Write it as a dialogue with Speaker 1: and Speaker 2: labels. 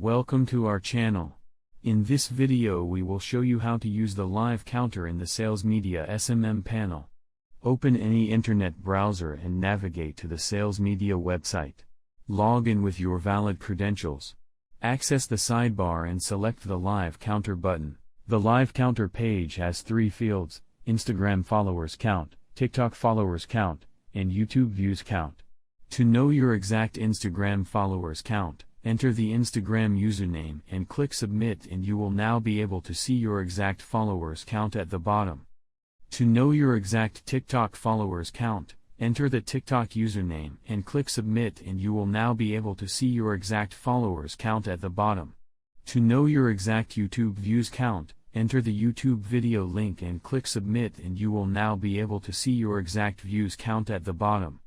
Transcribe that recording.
Speaker 1: Welcome to our channel. In this video we will show you how to use the live counter in the Salezmedia SMM panel. Open any internet browser and navigate to the Salezmedia website. Log in with your valid credentials. Access the sidebar and select the live counter button. The live counter page has 3 fields: Instagram followers count, TikTok followers count, and YouTube views count. To know your exact Instagram followers count, enter the Instagram username and click submit, and you will now be able to see your exact followers count at the bottom. To know your exact TikTok followers count, enter the TikTok username and click submit, and you will now be able to see your exact followers count at the bottom. To know your exact YouTube views count, enter the YouTube video link and click submit, and you will now be able to see your exact views count at the bottom.